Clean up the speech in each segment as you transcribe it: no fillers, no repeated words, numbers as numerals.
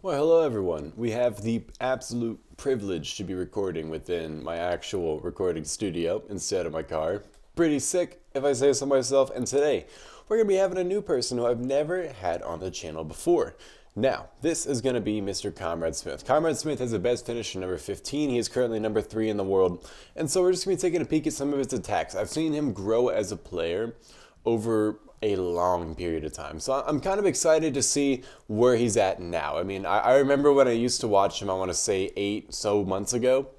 Well, hello everyone. We have the absolute privilege to be recording within my actual recording studio instead of my car. Pretty sick, if I say so myself, and today we're going to be having a new person who I've never had on the channel before. Now, this is going to be Mr. Comrade Smith. Comrade Smith has the best finish number 15. He is currently number 3 in the world, and so we're just going to be taking a peek at some of his attacks. I've seen him grow as a player over a long period of time. So I'm kind of excited to see where he's at now. I mean, I remember when I used to watch him, I want to say 8 so months ago.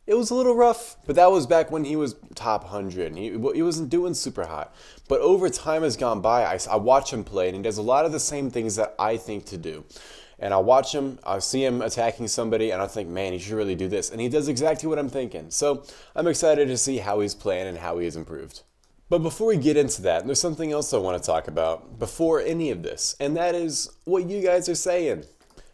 It was a little rough, but that was back when he was top 100. And he wasn't doing super hot. But over time has gone by, I watch him play, and he does a lot of the same things that I think to do. And I watch him, I see him attacking somebody, and I think, man, he should really do this. And he does exactly what I'm thinking. So I'm excited to see how he's playing and how he has improved. But before we get into that, there's something else I want to talk about before any of this, and that is what you guys are saying.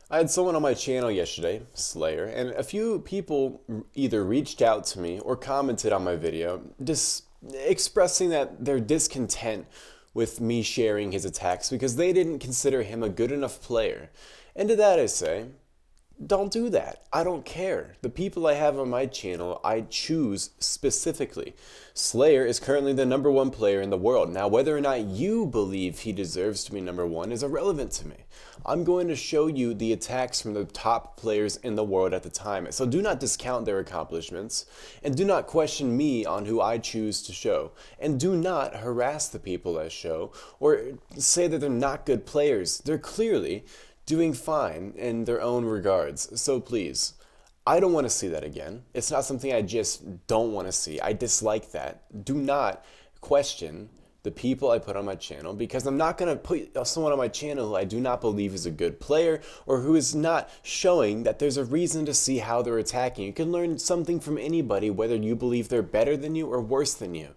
I had someone on my channel yesterday, Slayer, and a few people either reached out to me or commented on my video, just expressing that they're discontent with me sharing his attacks because they didn't consider him a good enough player. And to that I say, don't do that. I don't care. The people I have on my channel, I choose specifically. Slayer is currently the #1 player in the world. Now, whether or not you believe he deserves to be #1 is irrelevant to me. I'm going to show you the attacks from the top players in the world at the time. So do not discount their accomplishments, and do not question me on who I choose to show. And do not harass the people I show, or say that they're not good players. They're clearly doing fine in their own regards. So please, I don't want to see that again. It's not something I just don't want to see. I dislike that. Do not question the people I put on my channel, because I'm not going to put someone on my channel who I do not believe is a good player or who is not showing that there's a reason to see how they're attacking. You can learn something from anybody, whether you believe they're better than you or worse than you.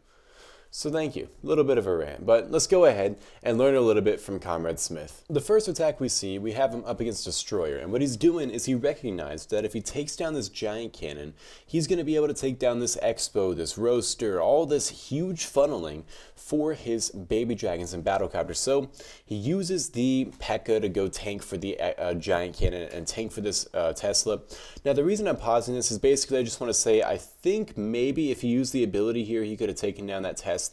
So thank you. A little bit of a rant, but let's go ahead and learn a little bit from Comrade Smith. The first attack we see, we have him up against Destroyer, and what he's doing is he recognized that if he takes down this giant cannon, he's going to be able to take down this Expo, this Roaster, all this huge funneling for his baby dragons and battle copters. So he uses the P.e.k.k.a to go tank for the giant cannon and tank for this Tesla. Now the reason I'm pausing this is basically I just want to say I think maybe if he used the ability here, he could have taken down that Tesla.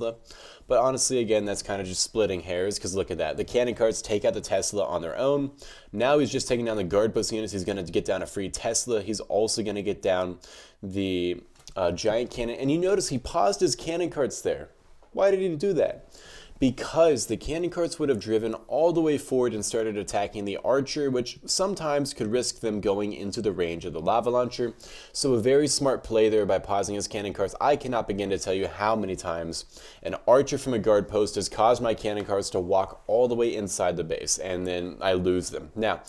But honestly, again, that's kind of just splitting hairs, because look at that. The cannon carts take out the Tesla on their own. Now he's just taking down the guard post units. He's going to get down a free Tesla. He's also going to get down the giant cannon. And you notice he paused his cannon carts there. Why did he do that? Because the cannon carts would have driven all the way forward and started attacking the archer, which sometimes could risk them going into the range of the lava launcher. So a very smart play there by pausing his cannon carts. I cannot begin to tell you how many times an archer from a guard post has caused my cannon carts to walk all the way inside the base, and then I lose them. Now,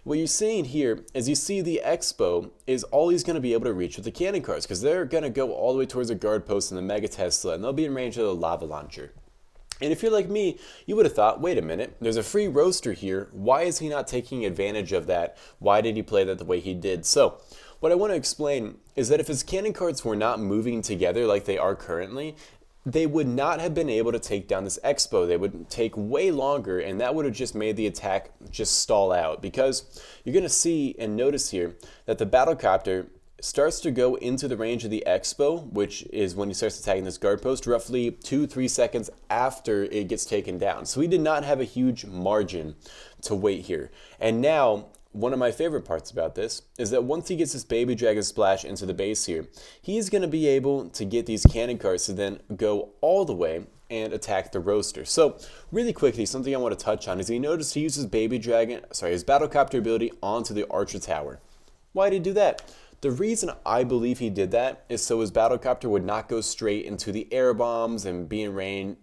what you're seeing here is you see the Expo is all he's going to be able to reach with the cannon carts, because they're going to go all the way towards the guard post and the Mega Tesla, and they'll be in range of the lava launcher. And if you're like me, you would have thought, wait a minute, there's a free Roaster here. Why is he not taking advantage of that? Why did he play that the way he did? So what I want to explain is that if his cannon carts were not moving together like they are currently, they would not have been able to take down this Expo. They would take way longer, and that would have just made the attack just stall out, because you're going to see and notice here that the battlecopter starts to go into the range of the Expo, which is when he starts attacking this guard post, roughly 2-3 seconds after it gets taken down. So he did not have a huge margin to wait here. And now, one of my favorite parts about this is that once he gets this baby dragon splash into the base here, he's going to be able to get these cannon carts to then go all the way and attack the Roaster. So really quickly, something I want to touch on is you notice he uses his battlecopter ability onto the archer tower. Why did he do that? The reason I believe he did that is so his battlecopter would not go straight into the air bombs and be in range,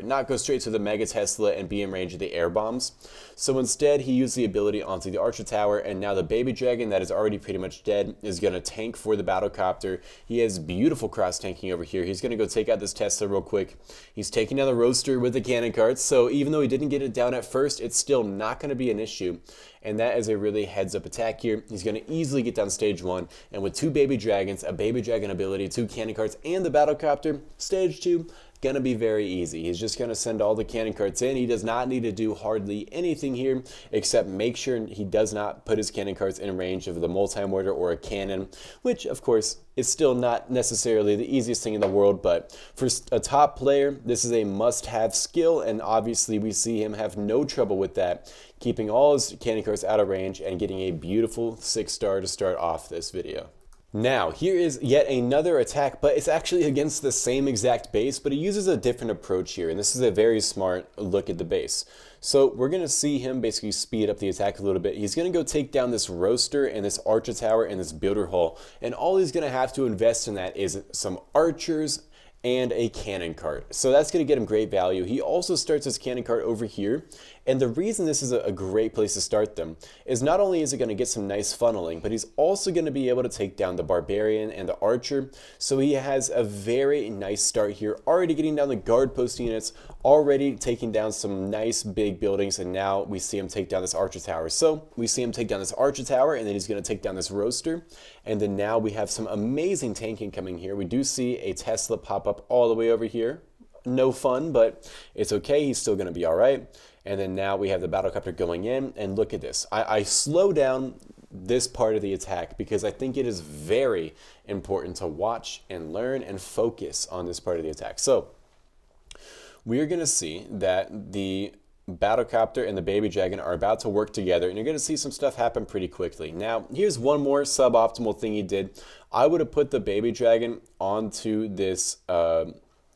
not go straight to the Mega Tesla and be in range of the air bombs. So instead, he used the ability onto the archer tower, and now the baby dragon that is already pretty much dead is going to tank for the battlecopter. He has beautiful cross tanking over here. He's going to go take out this Tesla real quick. He's taking down the Roaster with the cannon carts. So even though he didn't get it down at first, it's still not going to be an issue. And that is a really heads-up attack here. He's going to easily get down stage 1, and with 2 baby dragons, a baby dragon ability, 2 cannon carts, and the battlecopter, stage 2, gonna be very easy. He's just gonna send all the cannon carts in. He does not need to do hardly anything here except make sure he does not put his cannon carts in range of the multi-mortar or a cannon, which of course is still not necessarily the easiest thing in the world, but for a top player, this is a must-have skill, and obviously we see him have no trouble with that, keeping all his cannon carts out of range and getting a beautiful 6-star to start off this video. Now, here is yet another attack, but it's actually against the same exact base, but he uses a different approach here, and this is a very smart look at the base. So we're going to see him basically speed up the attack a little bit. He's going to go take down this roaster and this archer tower and this builder hall, and all he's going to have to invest in that is some archers and a cannon cart. So that's going to get him great value. He also starts his cannon cart over here, and the reason this is a great place to start them is not only is it going to get some nice funneling, but he's also going to be able to take down the barbarian and the archer. So he has a very nice start here, already getting down the guard post units, already taking down some nice big buildings, and now we see him take down this archer tower. So we see him take down this archer tower, and then he's going to take down this roaster, and then now we have some amazing tanking coming here. We do see a Tesla pop up all the way over here. No fun, but it's okay. He's still going to be all right. And then now we have the battlecopter going in, and look at this. I slow down this part of the attack because I think it is very important to watch and learn and focus on this part of the attack. So we are going to see that the battlecopter and the baby dragon are about to work together, and you're going to see some stuff happen pretty quickly. Now, here's one more suboptimal thing he did. I would have put the baby dragon onto this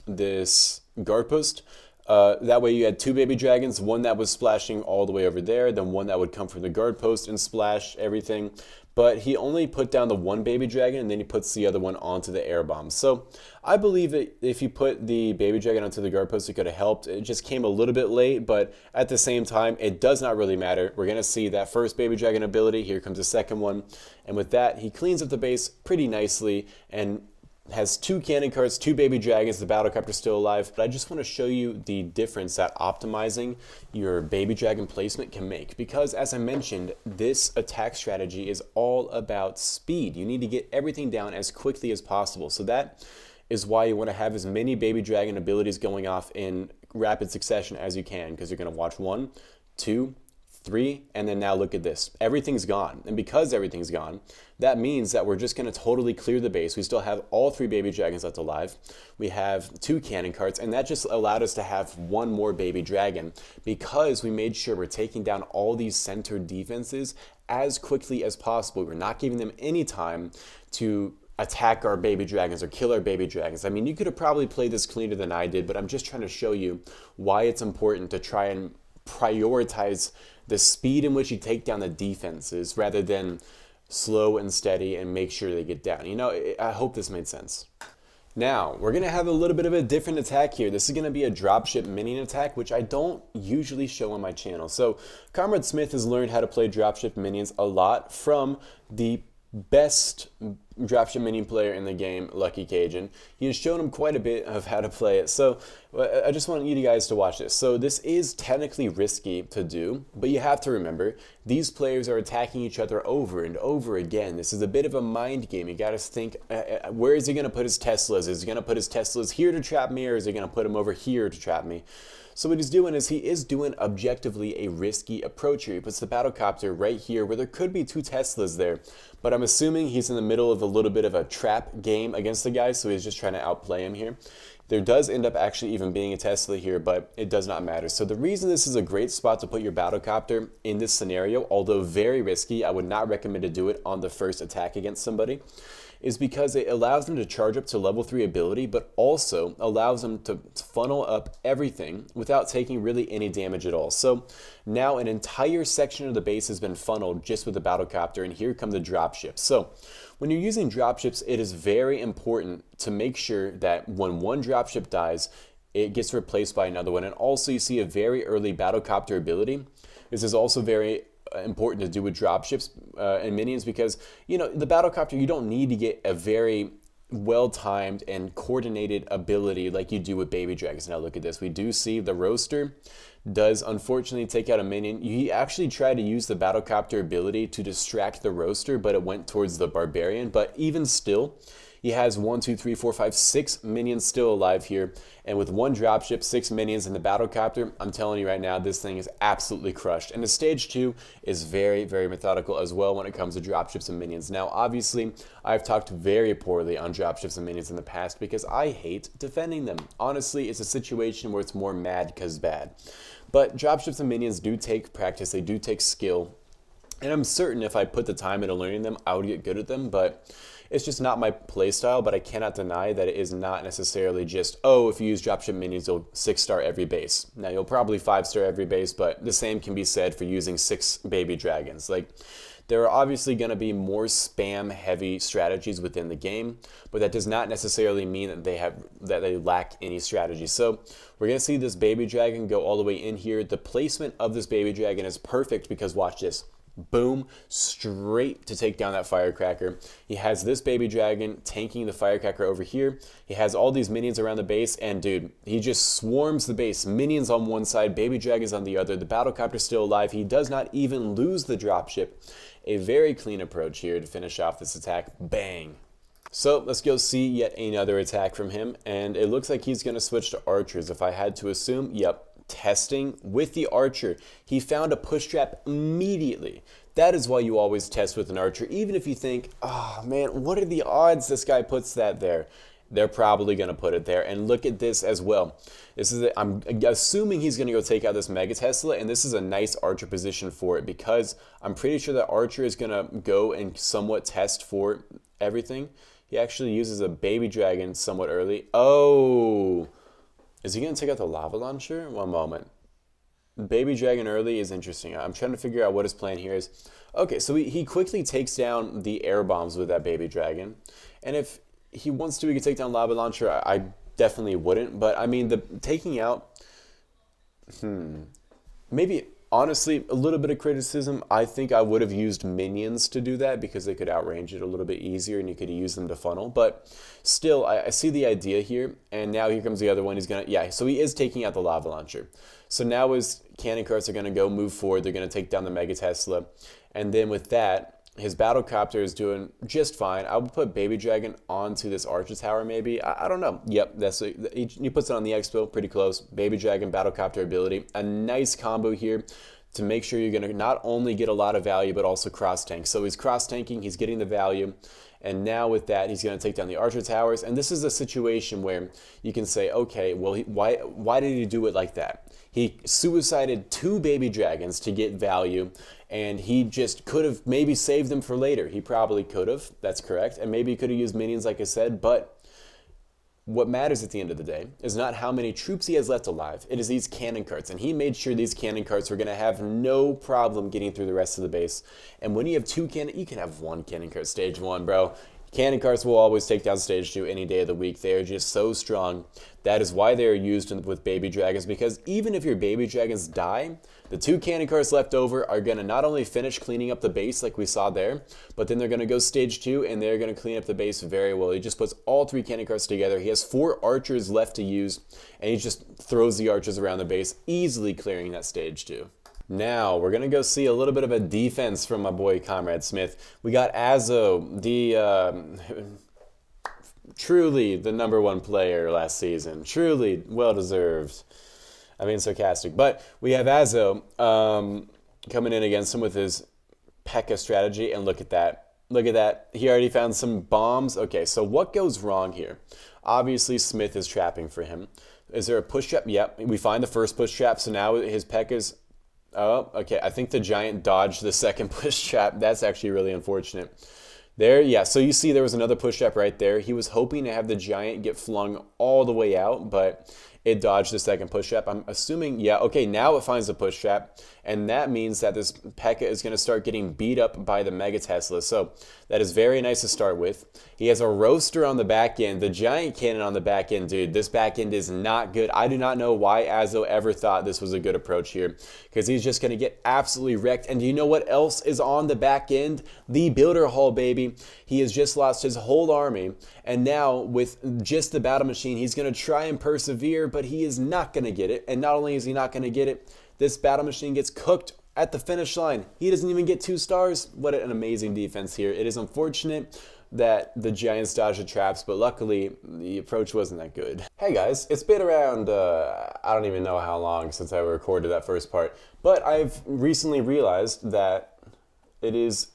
this guard post. That way you had two baby dragons, one that was splashing all the way over there, then one that would come from the guard post and splash everything. But he only put down the one baby dragon, and then he puts the other one onto the air bomb. So I believe that if you put the baby dragon onto the guard post, it could have helped. It just came a little bit late, but at the same time, it does not really matter. We're going to see that first baby dragon ability. Here comes the second one. And with that, he cleans up the base pretty nicely and has two cannon carts, two baby dragons, the battlecopter still alive. But I just want to show you the difference that optimizing your baby dragon placement can make, because as I mentioned, this attack strategy is all about speed. You need to get everything down as quickly as possible. So that is why you want to have as many baby dragon abilities going off in rapid succession as you can, because you're going to watch 1, 2, 3, and then now look at this. Everything's gone. And because everything's gone, that means that we're just going to totally clear the base. We still have all 3 baby dragons left alive. We have 2 cannon carts, and that just allowed us to have 1 more baby dragon because we made sure we're taking down all these center defenses as quickly as possible. We're not giving them any time to attack our baby dragons or kill our baby dragons. I mean, you could have probably played this cleaner than I did, but I'm just trying to show you why it's important to try and prioritize the speed in which you take down the defenses rather than slow and steady and make sure they get down. You know, I hope this made sense. Now, we're going to have a little bit of a different attack here. This is going to be a dropship minion attack, which I don't usually show on my channel. So, Comrade Smith has learned how to play dropship minions a lot from the best dropship minion player in the game, Lucky Cajun. He has shown him quite a bit of how to play it. So I just want you guys to watch this. So this is technically risky to do, but you have to remember these players are attacking each other over and over again. This is a bit of a mind game. You got to think, where is he going to put his Teslas? Is he going to put his Teslas here to trap me, or is he going to put them over here to trap me? So what he's doing is he is doing objectively a risky approach here. He puts the battlecopter right here where there could be 2 Teslas there, but I'm assuming he's in the middle of a little bit of a trap game against the guy, so he's just trying to outplay him here. There does end up actually even being a Tesla here, but it does not matter. So the reason this is a great spot to put your battlecopter in this scenario, although very risky, I would not recommend to do it on the first attack against somebody, is because it allows them to charge up to level 3 ability, but also allows them to funnel up everything without taking really any damage at all. So now an entire section of the base has been funneled just with the battlecopter, and here come the dropships. So when you're using dropships, it is very important to make sure that when one dropship dies, it gets replaced by another one. And also you see a very early battlecopter ability. This is also very important to do with dropships and minions, because you know the battlecopter, you don't need to get a very well-timed and coordinated ability like you do with baby dragons. Now look at this. We do see the roaster does unfortunately take out a minion. He actually tried to use the battlecopter ability to distract the roaster, but it went towards the barbarian. But even still, he has 1, 2, 3, 4, 5, 6 minions still alive here. And with one dropship, 6 minions in the battlecopter, I'm telling you right now, this thing is absolutely crushed. And the stage 2 is very, very methodical as well when it comes to dropships and minions. Now, obviously, I've talked very poorly on dropships and minions in the past because I hate defending them. Honestly, it's a situation where it's more mad because bad. But dropships and minions do take practice, they do take skill. And I'm certain if I put the time into learning them, I would get good at them, but it's just not my playstyle. But I cannot deny that it is not necessarily just, oh, if you use dropship minions, you'll 6-star every base. Now, you'll probably 5-star every base, but the same can be said for using 6 baby dragons. Like, there are obviously going to be more spam-heavy strategies within the game, but that does not necessarily mean that they lack any strategy. So we're going to see this baby dragon go all the way in here. The placement of this baby dragon is perfect because watch this. Boom, straight to take down that firecracker. He has this baby dragon tanking the firecracker over here. He has all these minions around the base, and dude, he just swarms the base. Minions on one side, baby dragons on the other. The battlecopter's still alive. He does not even lose the dropship. A very clean approach here to finish off this attack. Bang. So let's go see yet another attack from him, and it looks like he's going to switch to archers. If I had to assume, yep. Testing with the archer. He found a push trap immediately. That is why you always test with an archer, even if you think, oh man, what are the odds this guy puts that there? They're probably going to put it there. And look at this as well. I'm assuming he's going to go take out this Mega Tesla, and this is a nice archer position for it because I'm pretty sure that archer is going to go and somewhat test for everything. He actually uses a baby dragon somewhat early. Oh, is he going to take out the lava launcher? One moment. Baby dragon early is interesting. I'm trying to figure out what his plan here is. Okay, so he quickly takes down the air bombs with that baby dragon. And if he wants to, he could take down lava launcher. I definitely wouldn't. But, I mean, the taking out... Maybe, honestly, a little bit of criticism. I think I would have used minions to do that because they could outrange it a little bit easier and you could use them to funnel. But still, I see the idea here. And now here comes the other one. He's going to... Yeah, so he is taking out the lava launcher. So now his cannon carts are going to go move forward. They're going to take down the Mega Tesla. And then with that, his battlecopter is doing just fine. I would put Baby Dragon onto this Archer Tower maybe. I don't know. Yep, he puts it on the Expo. Pretty close. Baby Dragon, battlecopter ability. A nice combo here to make sure you're going to not only get a lot of value, but also cross-tank. So he's cross-tanking. He's getting the value. And now with that, he's going to take down the Archer Towers. And this is a situation where you can say, okay, well, why did he do it like that? He suicided 2 baby dragons to get value, and he just could have maybe saved them for later. He probably could have. That's correct. And maybe he could have used minions, like I said. But what matters at the end of the day is not how many troops he has left alive. It is these cannon carts. And he made sure these cannon carts were going to have no problem getting through the rest of the base. And when you have 2 cannon, you can have 1 cannon cart stage 1, bro. Cannon carts will always take down stage 2 any day of the week. They are just so strong. That is why they are used with baby dragons, because even if your baby dragons die, the 2 cannon carts left over are going to not only finish cleaning up the base like we saw there, but then they're going to go stage 2 and they're going to clean up the base very well. He just puts all 3 cannon carts together. He has 4 archers left to use, and he just throws the archers around the base, easily clearing that stage 2. Now, we're going to go see a little bit of a defense from my boy Comrade Smith. We got Azo, truly the #1 player last season. Truly well-deserved. I mean, sarcastic. But we have Azo coming in against him with his P.e.k.K.a strategy, and look at that. Look at that. He already found some bombs. Okay, so what goes wrong here? Obviously, Smith is trapping for him. Is there a push trap? Yep, we find the first push trap, so now his P.e.k.K.a's... Oh, okay. I think the giant dodged the second push trap. That's actually really unfortunate. There, yeah. So you see there was another push trap right there. He was hoping to have the giant get flung all the way out, but it dodged the second push trap. I'm assuming, yeah, okay, now it finds the push trap, and that means that this P.e.k.K.a is going to start getting beat up by the Mega Tesla. So that is very nice to start with. He has a roaster on the back end, the giant cannon on the back end, dude. This back end is not good. I do not know why Azo ever thought this was a good approach here, because he's just going to get absolutely wrecked. And do you know what else is on the back end? The builder hall, baby. He has just lost his whole army, and now with just the battle machine, he's going to try and persevere, but he is not going to get it. And not only is he not going to get it, this battle machine gets cooked at the finish line. He doesn't even get 2 stars. What an amazing defense here. It is unfortunate that the Giants dodged the traps, but luckily the approach wasn't that good. Hey guys, it's been around, I don't even know how long since I recorded that first part, but I've recently realized that it is...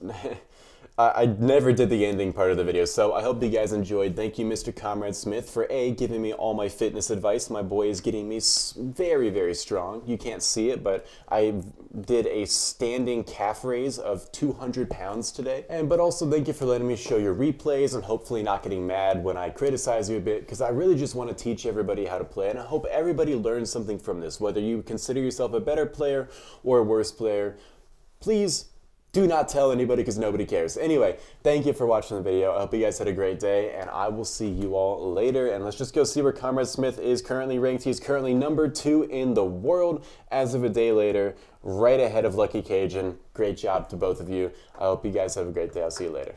I never did the ending part of the video, so I hope you guys enjoyed. Thank you, Mr. Comrade Smith, for giving me all my fitness advice. My boy is getting me very, very strong. You can't see it, but I did a standing calf raise of 200 pounds today. But also thank you for letting me show your replays and hopefully not getting mad when I criticize you a bit, because I really just want to teach everybody how to play, and I hope everybody learns something from this, whether you consider yourself a better player or a worse player. Please do not tell anybody, because nobody cares. Anyway, thank you for watching the video. I hope you guys had a great day, and I will see you all later. And let's just go see where Comrade Smith is currently ranked. He's currently number 2 in the world as of a day later, right ahead of Lucky Cajun. Great job to both of you. I hope you guys have a great day. I'll see you later.